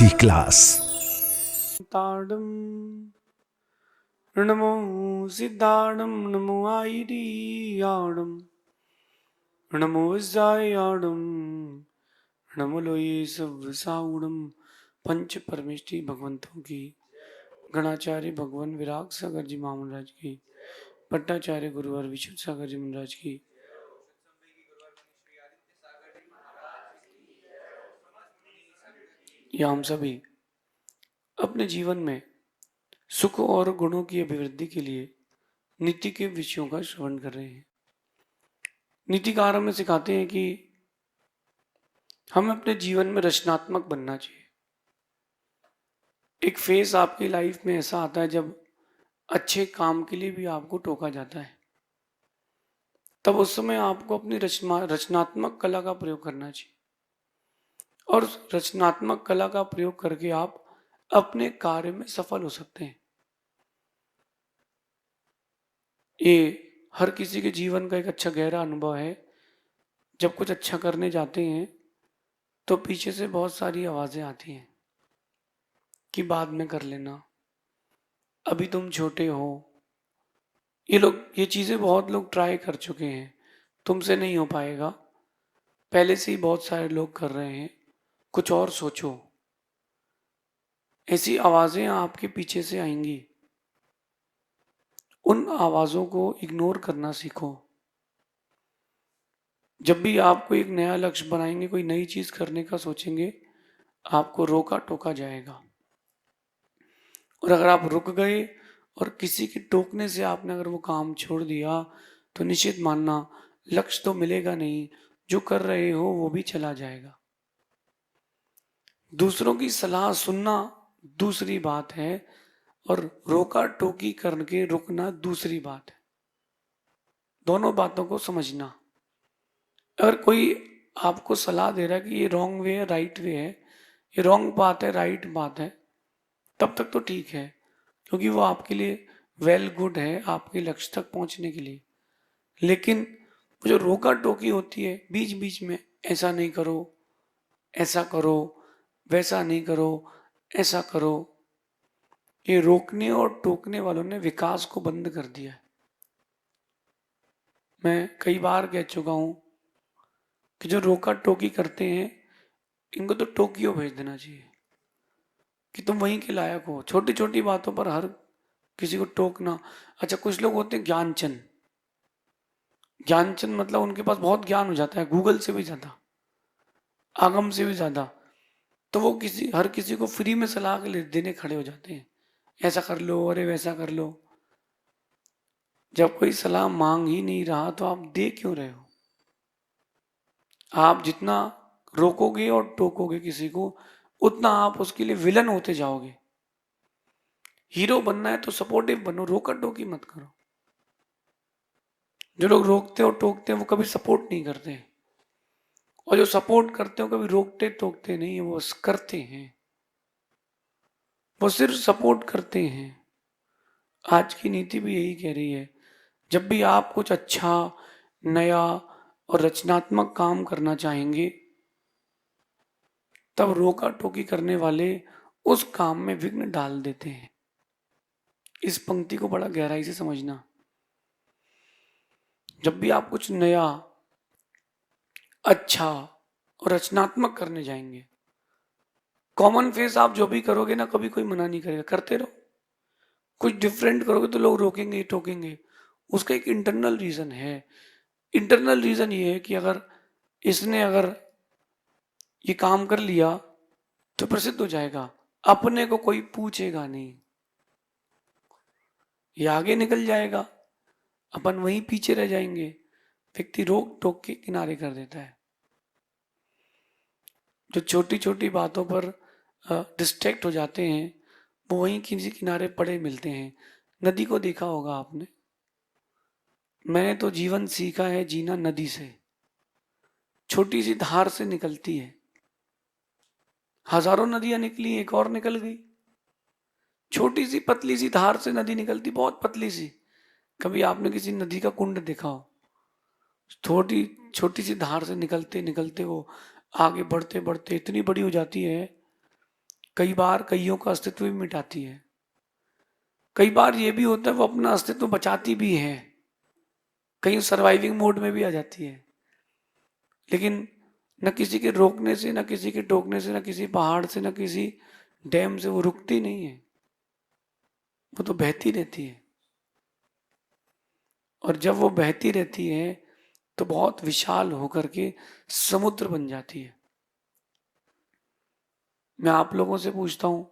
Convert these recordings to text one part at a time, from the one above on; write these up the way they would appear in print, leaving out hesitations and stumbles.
Easy Class। ताडम नमो सिद्धाडम नमो आईडियाडम नमो विजायाडम नमो लोये सब साउडम। पंच परमेष्टि भगवंतों की, गणाचार्य भगवान विराग सागर जी महाराज की, पट्टाचार्य गुरुवर विशुद्ध सागर जी महाराज की, या हम सभी अपने जीवन में सुख और गुणों की अभिवृद्धि के लिए नीति के विषयों का श्रवण कर रहे हैं। नीतिकार हमें सिखाते हैं कि हमें अपने जीवन में रचनात्मक बनना चाहिए। एक फेज आपकी लाइफ में ऐसा आता है जब अच्छे काम के लिए भी आपको टोका जाता है, तब उस समय आपको अपनी रचनात्मक कला का प्रयोग करना चाहिए और रचनात्मक कला का प्रयोग करके आप अपने कार्य में सफल हो सकते हैं। ये हर किसी के जीवन का एक अच्छा गहरा अनुभव है। जब कुछ अच्छा करने जाते हैं तो पीछे से बहुत सारी आवाजें आती हैं कि बाद में कर लेना, अभी तुम छोटे हो। ये चीजें बहुत लोग ट्राई कर चुके हैं, तुमसे नहीं हो पाएगा, पहले से ही बहुत सारे लोग कर रहे हैं, कुछ और सोचो। ऐसी आवाजें आपके पीछे से आएंगी, उन आवाजों को इग्नोर करना सीखो। जब भी आप कोई एक नया लक्ष्य बनाएंगे, कोई नई चीज करने का सोचेंगे, आपको रोका टोका जाएगा। और अगर आप रुक गए और किसी के टोकने से आपने अगर वो काम छोड़ दिया, तो निश्चित मानना लक्ष्य तो मिलेगा नहीं, जो कर रहे हो वो भी चला जाएगा। दूसरों की सलाह सुनना दूसरी बात है और रोका टोकी करके रुकना दूसरी बात है। दोनों बातों को समझना। अगर कोई आपको सलाह दे रहा है कि ये रॉन्ग वे है, राइट वे है, ये रॉन्ग बात है, राइट बात है, तब तक तो ठीक है, क्योंकि वो आपके लिए वेल गुड है, आपके लक्ष्य तक पहुंचने के लिए। लेकिन वो जो रोका टोकी होती है बीच बीच में, ऐसा नहीं करो, ऐसा करो, वैसा नहीं करो, ऐसा करो, ये रोकने और टोकने वालों ने विकास को बंद कर दिया है। मैं कई बार कह चुका हूं कि जो रोका टोकी करते हैं, इनको तो टोकियो भेज देना चाहिए कि तुम वहीं के लायक हो। छोटी छोटी बातों पर हर किसी को टोकना। अच्छा, कुछ लोग होते हैं ज्ञानचंद। ज्ञानचंद मतलब उनके पास बहुत ज्ञान हो जाता है, गूगल से भी ज्यादा, आगम से भी ज्यादा। तो वो हर किसी को फ्री में सलाह देने खड़े हो जाते हैं, ऐसा कर लो, अरे वैसा कर लो। जब कोई सलाह मांग ही नहीं रहा तो आप दे क्यों रहे हो? आप जितना रोकोगे और टोकोगे किसी को, उतना आप उसके लिए विलन होते जाओगे। हीरो बनना है तो सपोर्टिव बनो, रोका टोकी मत करो। जो लोग रोकते और टोकते हैं वो कभी सपोर्ट नहीं करते, और जो सपोर्ट करते हो कभी रोकते टोकते नहीं है, वो करते हैं, वो सिर्फ सपोर्ट करते हैं। आज की नीति भी यही कह रही है, जब भी आप कुछ अच्छा, नया और रचनात्मक काम करना चाहेंगे, तब रोका टोकी करने वाले उस काम में विघ्न डाल देते हैं। इस पंक्ति को बड़ा गहराई से समझना। जब भी आप कुछ नया, अच्छा और रचनात्मक करने जाएंगे, कॉमन फेस आप जो भी करोगे ना, कभी कोई मना नहीं करेगा, करते रहो। कुछ डिफरेंट करोगे तो लोग रोकेंगे, टोकेंगे। उसका एक इंटरनल रीजन है। इंटरनल रीजन ये है कि अगर ये काम कर लिया तो प्रसिद्ध हो जाएगा, अपने को कोई पूछेगा नहीं, ये आगे निकल जाएगा, अपन वहीं पीछे रह जाएंगे। व्यक्ति रोक टोक के किनारे कर देता है। जो छोटी छोटी बातों पर डिस्ट्रैक्ट हो जाते हैं, वो वहीं किसी किनारे पड़े मिलते हैं। नदी को देखा होगा आपने। मैंने तो जीवन सीखा है जीना नदी से। छोटी सी धार से निकलती है, हजारों नदियां निकली, एक और निकल गई। छोटी सी पतली सी धार से नदी निकलती, बहुत पतली सी। कभी आपने किसी नदी का कुंड देखा हो? छोटी छोटी सी धार से निकलते निकलते वो आगे बढ़ते बढ़ते इतनी बड़ी हो जाती है कई बार कईयों का अस्तित्व भी मिटाती है। कई बार ये भी होता है वो अपना अस्तित्व बचाती भी है, कहीं सर्वाइविंग मोड में भी आ जाती है। लेकिन न किसी के रोकने से, न किसी के टोकने से, न किसी पहाड़ से, न किसी डैम से वो रुकती नहीं है, वो तो बहती रहती है। और जब वो बहती रहती है तो बहुत विशाल होकर के समुद्र बन जाती है। मैं आप लोगों से पूछता हूं,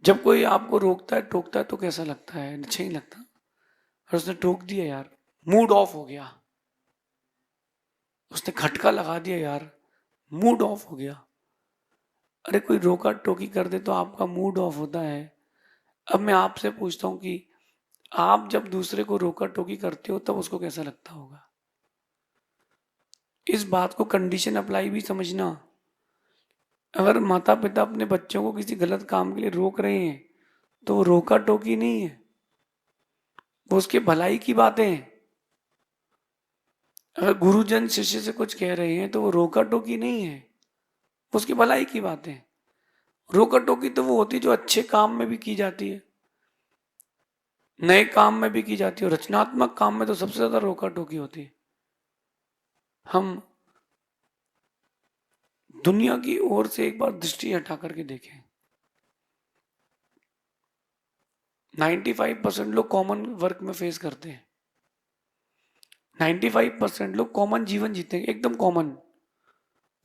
जब कोई आपको रोकता है टोकता है तो कैसा लगता है? अच्छा ही लगता। और उसने टोक दिया यार, मूड ऑफ हो गया, उसने खटका लगा दिया यार, मूड ऑफ हो गया। अरे कोई रोका टोकी कर दे तो आपका मूड ऑफ होता है। अब मैं आपसे पूछता हूं कि आप जब दूसरे को रोका टोकी करते हो तब उसको कैसा लगता होगा? इस बात को कंडीशन अप्लाई भी समझना। अगर माता पिता अपने बच्चों को किसी गलत काम के लिए रोक रहे हैं तो वो रोका टोकी नहीं है, वो उसके भलाई की बातें हैं। अगर गुरुजन शिष्य से कुछ कह रहे हैं तो वो रोका टोकी नहीं है, वो उसकी भलाई की बातें हैं। रोका टोकी तो वो होती है जो अच्छे काम में भी की जाती है, नए काम में भी की जाती है, और रचनात्मक काम में तो सबसे ज्यादा रोका टोकी होती है। हम दुनिया की ओर से एक बार दृष्टि हटा करके देखें। 95% लोग कॉमन वर्क में फेस करते हैं, 95% लोग कॉमन जीवन जीते हैं, एकदम कॉमन।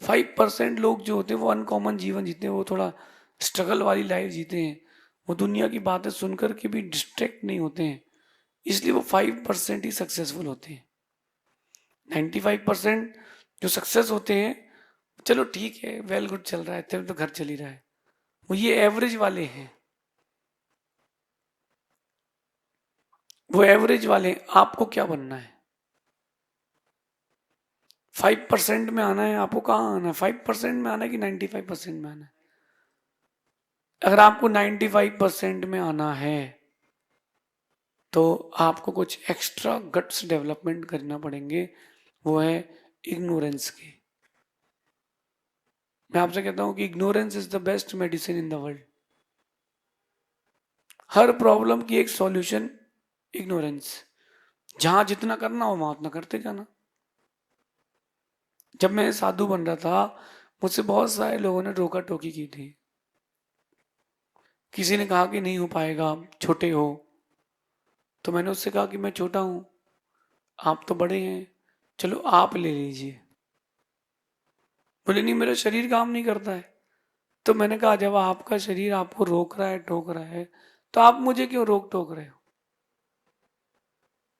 5% लोग जो होते हैं वो अनकॉमन जीवन जीते हैं, वो थोड़ा स्ट्रगल वाली लाइफ जीते हैं, वो दुनिया की बातें सुनकर के भी डिस्ट्रैक्ट नहीं होते हैं, इसलिए वो 5% ही सक्सेसफुल होते हैं। 95% जो सक्सेस होते हैं, चलो ठीक है, वेल गुड चल रहा है, तेरे तो घर चल ही रहा है, वो ये एवरेज वाले हैं, वो एवरेज वाले हैं। आपको क्या बनना है? 5% में आना है? आपको कहाँ आना है? 5% में आना है कि 95% में आना है? अगर आपको 95% में आना है तो आपको कुछ एक्स्ट्रा गट्स डेवलपमेंट करना पड़ेंगे, वो है इग्नोरेंस की। मैं आपसे कहता हूं कि ignorance is the best medicine in the world. Her problem की एक सॉल्यूशन इग्नोरेंस। जहां जितना करना हो वहां उतना करते जाना। जब मैं साधु बन रहा था मुझसे बहुत सारे लोगों ने रोका टोकी की थी। किसी ने कहा कि नहीं हो पाएगा, छोटे हो। तो मैंने उससे कहा कि मैं छोटा हूं, आप तो बड़े हैं, चलो आप ले लीजिए। बोले नहीं, मेरा शरीर काम नहीं करता है। तो मैंने कहा जब आपका शरीर आपको रोक रहा है, टोक रहा है, तो आप मुझे क्यों रोक टोक रहे हो?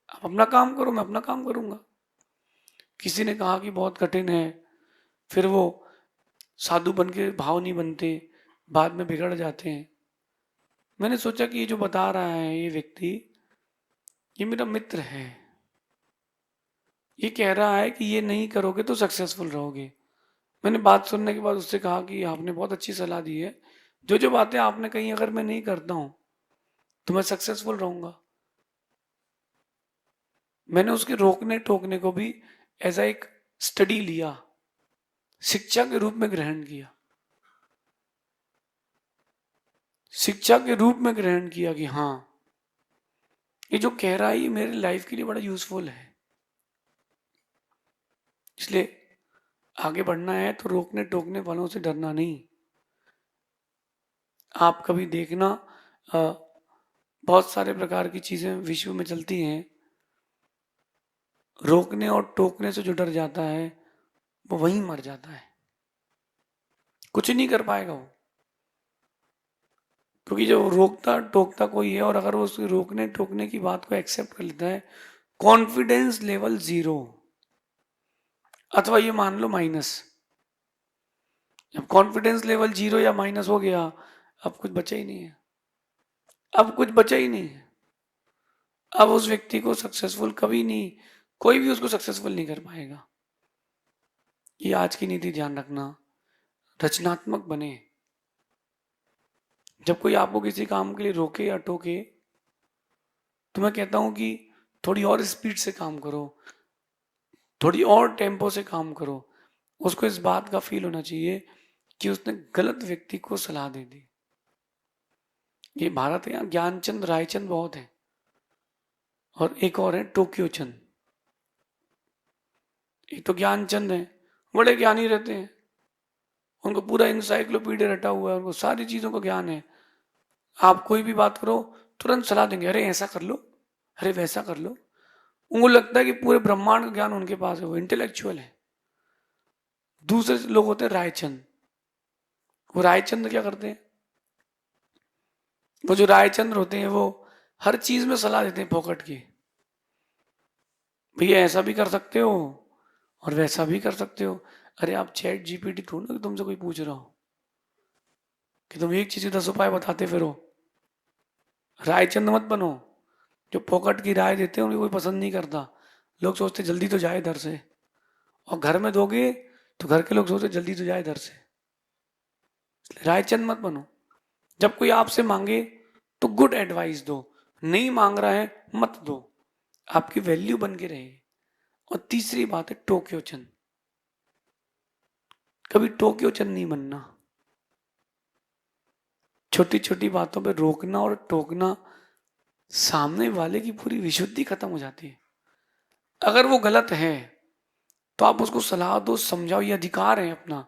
आप अपना काम करो, मैं अपना काम करूंगा। किसी ने कहा कि बहुत कठिन है, फिर वो साधु बन के भाव नहीं बनते, बाद में बिगड़ जाते हैं। मैंने सोचा कि ये जो बता रहा है ये व्यक्ति, ये मेरा मित्र है, ये कह रहा है कि ये नहीं करोगे तो सक्सेसफुल रहोगे। मैंने बात सुनने के बाद उससे कहा कि आपने बहुत अच्छी सलाह दी है, जो जो बातें आपने कही अगर मैं नहीं करता हूं तो मैं सक्सेसफुल रहूंगा। मैंने उसके रोकने टोकने को भी एज एक स्टडी लिया, शिक्षा के रूप में ग्रहण किया, शिक्षा के रूप में ग्रहण किया कि हाँ, ये जो कह रहा है ये मेरे लाइफ के लिए बड़ा यूजफुल है। इसलिए आगे बढ़ना है तो रोकने टोकने वालों से डरना नहीं। आप कभी देखना, बहुत सारे प्रकार की चीजें विश्व में चलती हैं, रोकने और टोकने से जो डर जाता है वो वहीं मर जाता है, कुछ नहीं कर पाएगा वो। क्योंकि जो रोकता टोकता कोई है और अगर वो उसके रोकने टोकने की बात को एक्सेप्ट कर लेता है, कॉन्फिडेंस लेवल 0, अथवा ये मान लो माइनस। जब कॉन्फिडेंस लेवल 0 या माइनस हो गया, अब कुछ बचा ही नहीं है, अब कुछ बचा ही नहीं है। अब उस व्यक्ति को सक्सेसफुल कभी नहीं, कोई भी उसको सक्सेसफुल नहीं कर पाएगा। ये आज की नीति ध्यान रखना, रचनात्मक बने। जब कोई आपको किसी काम के लिए रोके या टोके तो मैं कहता हूं कि थोड़ी और स्पीड से काम करो, थोड़ी और टेम्पो से काम करो। उसको इस बात का फील होना चाहिए कि उसने गलत व्यक्ति को सलाह दे दी। ये भारत है, यहाँ ज्ञानचंद रायचंद बहुत है, और एक और है टोक्यो चंद। एक तो ज्ञानचंद है, बड़े ज्ञानी रहते हैं, उनको पूरा इंसाइक्लोपीडिया रटा हुआ है, उनको सारी चीजों का ज्ञान है। आप कोई भी बात करो तुरंत सलाह देंगे, अरे ऐसा कर लो, अरे वैसा कर लो। उनको लगता है कि पूरे ब्रह्मांड का ज्ञान उनके पास है, वो इंटेलेक्चुअल है। दूसरे लोग होते हैं रायचंद। वो रायचंद क्या करते हैं, वो जो रायचंद्र होते हैं वो हर चीज में सलाह देते हैं फोकट की। भैया ऐसा भी कर सकते हो और वैसा भी कर सकते हो। अरे आप चैट जीपीटी थोड़ा कि तुमसे कोई पूछ रहा हो कि तुम एक चीज के 10 उपाय बताते फिरो। रायचंद मत बनो। जो फोकट की राय देते हैं उन्हें कोई पसंद नहीं करता। लोग सोचते जल्दी तो जाए इधर से, और घर में दोगे तो घर के लोग सोचते जल्दी तो जाए इधर से। इसलिए रायचंद मत बनो। जब कोई आपसे मांगे तो गुड एडवाइस दो, नहीं मांग रहा है मत दो, आपकी वैल्यू बन के रहे। और तीसरी बात है टोक्यो चंद। कभी टोक्यो चंद नहीं बनना। छोटी छोटी बातों पे रोकना और टोकना, सामने वाले की पूरी विशुद्धि खत्म हो जाती है। अगर वो गलत है तो आप उसको सलाह दो, समझाओ, ये अधिकार है अपना।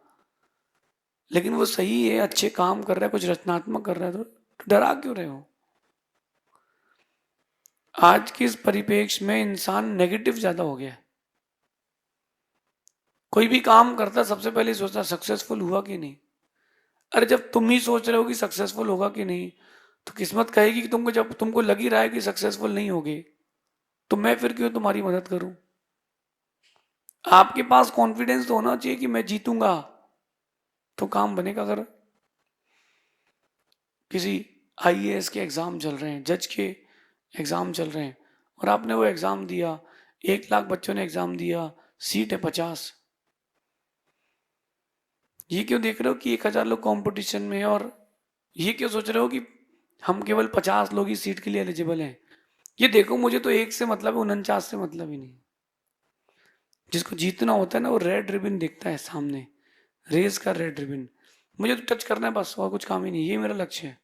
लेकिन वो सही है, अच्छे काम कर रहा है, कुछ रचनात्मक कर रहा है, तो डरा क्यों रहे हो। आज के इस परिप्रेक्ष्य में इंसान नेगेटिव ज्यादा हो गया है। कोई भी काम करता सबसे पहले सोचता सक्सेसफुल हुआ कि नहीं। अरे जब तुम ही सोच रहे हो कि सक्सेसफुल होगा कि नहीं, तो किस्मत कहेगी कि तुमको, जब तुमको लग ही रहा है कि सक्सेसफुल नहीं होगे, तो मैं फिर क्यों तुम्हारी मदद करूं। आपके पास कॉन्फिडेंस तो होना चाहिए कि मैं जीतूंगा, तो काम बनेगा। अगर किसी आईएएस के एग्जाम चल रहे हैं, जज के एग्जाम चल रहे हैं, और आपने वो एग्जाम दिया, 1 लाख बच्चों ने एग्जाम दिया, सीट है 50, ये क्यों देख रहे हो कि 1,000 लोग कंपटीशन में है, और ये क्यों सोच रहे हो कि हम केवल 50 लोग ही सीट के लिए एलिजिबल हैं। ये देखो, मुझे तो 1 से मतलब है, 49 से मतलब ही नहीं। जिसको जीतना होता है ना, वो रेड रिबन देखता है सामने, रेस का रेड रिबन। मुझे तो टच करना है बस, और कुछ काम ही नहीं, ये मेरा लक्ष्य है।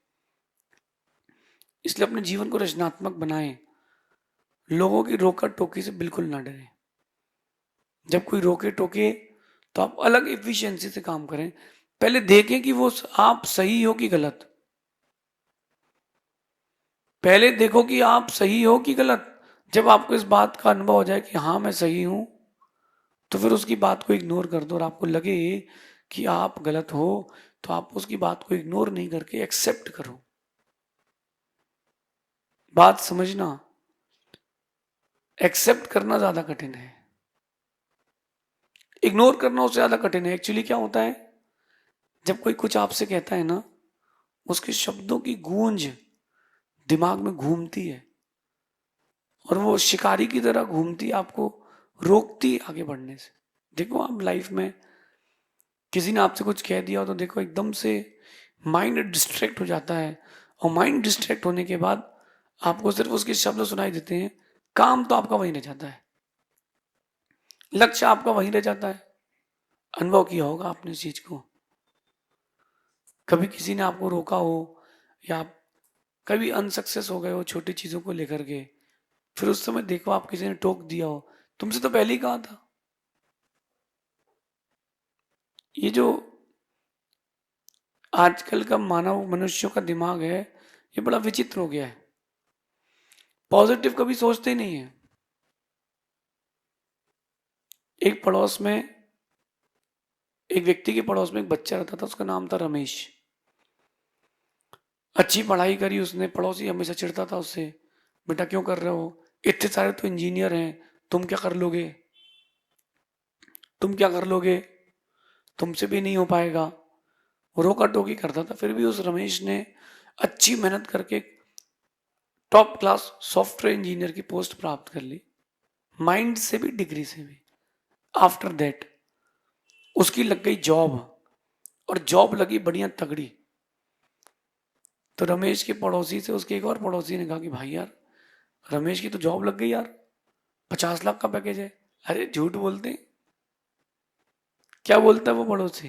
इसलिए अपने जीवन को रचनात्मक बनाएं। लोगों की रोका टोकी से बिल्कुल ना डरें। जब कोई रोके टोके तो आप अलग एफिशिएंसी से काम करें। पहले देखें कि वो आप सही हो कि गलत। पहले देखो कि आप सही हो कि गलत। जब आपको इस बात का अनुभव हो जाए कि हाँ मैं सही हूं, तो फिर उसकी बात को इग्नोर कर दो। और आपको लगे कि आप गलत हो, तो आप उसकी बात को इग्नोर नहीं करके एक्सेप्ट करो। बात समझना, एक्सेप्ट करना ज्यादा कठिन है, इग्नोर करना उससे ज्यादा कठिन है। एक्चुअली क्या होता है, जब कोई कुछ आपसे कहता है ना, उसके शब्दों की गूंज दिमाग में घूमती है, और वो शिकारी की तरह घूमती, आपको रोकती आगे बढ़ने से। देखो आप लाइफ में किसी ने आपसे कुछ कह दिया हो, तो देखो एकदम से माइंड डिस्ट्रैक्ट हो जाता है, और माइंड डिस्ट्रैक्ट होने के बाद आपको सिर्फ उसके शब्द सुनाई देते हैं। काम तो आपका वहीं रह जाता है, लक्ष्य आपका वहीं रह जाता है। अनुभव किया होगा आपने इस चीज को। कभी किसी ने आपको रोका हो, या आप कभी अनसक्सेस हो गए हो छोटी चीजों को लेकर के, फिर उस समय देखो आप किसी ने टोक दिया हो, तुमसे तो पहले ही कहा था। ये जो आजकल का मानव मनुष्यों का दिमाग है, ये बड़ा विचित्र हो गया है। पॉजिटिव कभी सोचते ही नहीं है। एक पड़ोस में, एक व्यक्ति के पड़ोस में एक बच्चा रहता था, उसका नाम था रमेश। अच्छी पढ़ाई करी उसने, पड़ोसी हमेशा चिढ़ता था उससे, बेटा क्यों कर रहे हो, इतने सारे तो इंजीनियर हैं, तुम क्या कर लोगे, तुम क्या कर लोगे, तुमसे भी नहीं हो पाएगा। वो रोका टोकी करता था, फिर भी उस रमेश ने अच्छी मेहनत करके टॉप क्लास सॉफ्टवेयर इंजीनियर की पोस्ट प्राप्त कर ली, माइंड से भी डिग्री से भी। आफ्टर दैट उसकी लग गई जॉब, और जॉब लगी बढ़िया तगड़ी। तो रमेश के पड़ोसी से उसके एक और पड़ोसी ने कहा कि भाई यार, रमेश की तो जॉब लग गई यार, 50 लाख का पैकेज है। अरे झूठ बोलते हैं, क्या बोलता है वो पड़ोसी?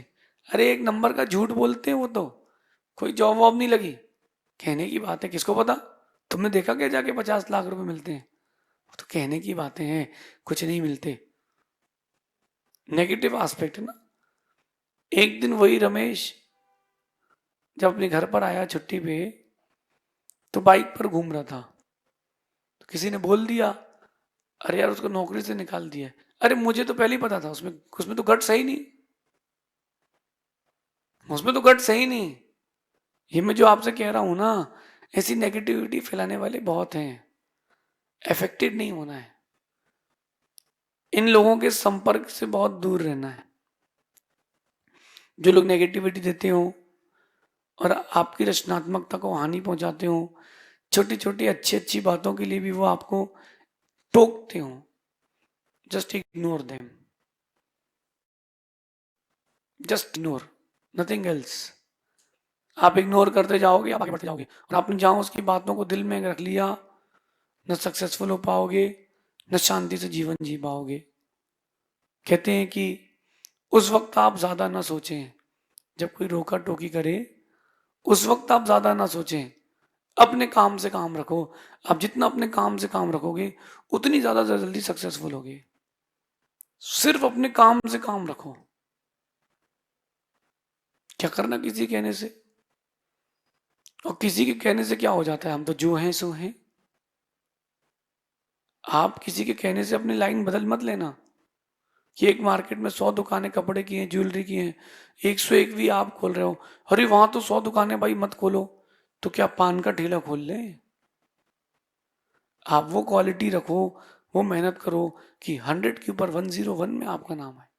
अरे एक नंबर का झूठ बोलते हैं वो तो, कोई जॉब वॉब नहीं लगी। कहने की बात है, किसको पता? तुमने देखा क्या जाके 50 लाख रुपए मिलते हैं? वो तो कहने की बातें हैं, कुछ नहीं मिलते। नेगेटिव एस्पेक्ट है ना। एक दिन वही रमेश जब अपने घर पर आया छुट्टी पे, तो बाइक पर घूम रहा था, तो किसी ने बोल दिया अरे यार उसको नौकरी से निकाल दिया। अरे मुझे तो पहले ही पता था, उसमें उसमें तो गट सही नहीं, उसमें तो गट सही नहीं। ये मैं जो आपसे कह रहा हूं ना, ऐसी नेगेटिविटी फैलाने वाले बहुत हैं। अफेक्टेड नहीं होना है, इन लोगों के संपर्क से बहुत दूर रहना है। जो लोग नेगेटिविटी देते हो और आपकी रचनात्मकता को हानि पहुंचाते हो, छोटी छोटी अच्छी अच्छी बातों के लिए भी वो आपको टोकते हो, just ignore them, just ignore, nothing else. आप इग्नोर करते जाओगे, आप आगे बढ़ते जाओगे, और आपने जहां उसकी बातों को दिल में रख लिया, न सक्सेसफुल हो पाओगे, न शांति से जीवन जी पाओगे। कहते हैं कि उस वक्त आप ज्यादा ना सोचें, जब कोई रोका टोकी करे उस वक्त आप ज्यादा ना सोचें, अपने काम से काम रखो। आप जितना अपने काम से काम रखोगे उतनी ज्यादा जल्दी सक्सेसफुल होगे। सिर्फ अपने काम से काम रखो, क्या करना किसी कहने से। और किसी के कहने से क्या हो जाता है, हम तो जो हैं सो हैं। आप किसी के कहने से अपनी लाइन बदल मत लेना कि एक मार्केट में 100 दुकानें कपड़े की हैं, ज्वेलरी की हैं, 101 भी आप खोल रहे हो, अरे वहां तो 100 दुकानें, भाई मत खोलो। तो क्या पान का ठेला खोल लें? आप वो क्वालिटी रखो, वो मेहनत करो कि 100 के ऊपर 101 में आपका नाम है।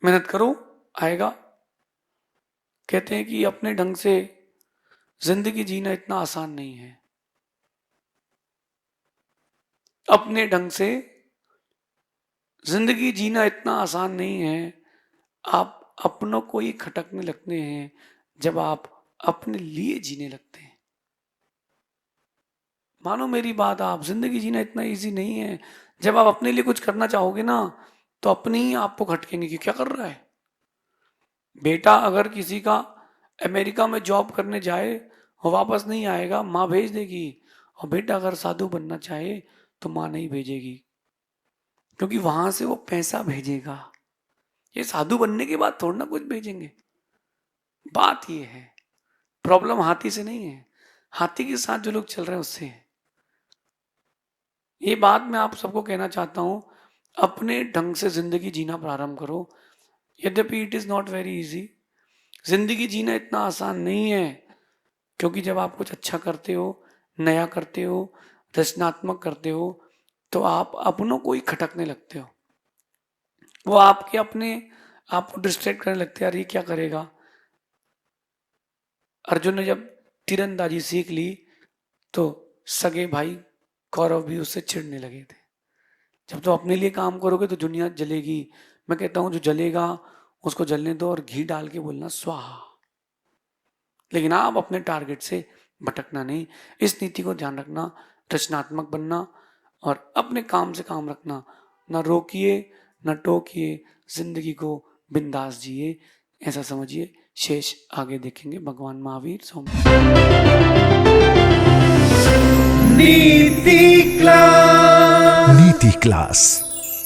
मेहनत करो, आएगा। कहते हैं कि अपने ढंग से जिंदगी जीना इतना आसान नहीं है। अपने ढंग से जिंदगी जीना इतना आसान नहीं है। आप अपनों को ही खटकने लगते हैं जब आप अपने लिए जीने लगते हैं। मानो मेरी बात, आप जिंदगी जीना इतना इजी नहीं है। जब आप अपने लिए कुछ करना चाहोगे ना, तो अपने ही आपको खटकेंगे कि क्या कर रहा है। बेटा अगर किसी का अमेरिका में जॉब करने जाए और वापस नहीं आएगा, माँ भेज देगी। और बेटा अगर साधु बनना चाहे तो माँ नहीं भेजेगी, क्योंकि वहां से वो पैसा भेजेगा। ये साधु बनने के बाद थोड़ा ना कुछ भेजेंगे। बात ये है, प्रॉब्लम हाथी से नहीं है, हाथी के साथ जो लोग चल रहे हैं उससे है। ये बात मैं आप सबको कहना चाहता हूं, अपने ढंग से जिंदगी जीना प्रारंभ करो। यद्यपि it is not very easy, जिंदगी जीना इतना आसान नहीं है, क्योंकि जब आप कुछ अच्छा करते हो, नया करते हो, रचनात्मक करते हो, तो आप अपनों को ही खटकने लगते हो। वो आपके अपने आपको डिस्ट्रैक्ट करने लगते हैं, यार ये क्या करेगा। अर्जुन ने जब तीरंदाजी सीख ली तो सगे भाई कौरव भी उससे चिढ़ने लगे थे। जब तो अपने लिए काम करोगे तो दुनिया जलेगी। मैं कहता हूं जो जलेगा उसको जलने दो और घी डाल के बोलना स्वाहा। लेकिन आप अपने टारगेट से भटकना नहीं, इस नीति को ध्यान रखना, रचनात्मक बनना और अपने काम से काम रखना। ना रोकिए ना टोकिए, जिंदगी को बिंदास जिए, ऐसा समझिए। शेष आगे देखेंगे। भगवान महावीर सोम। नीति क्लास।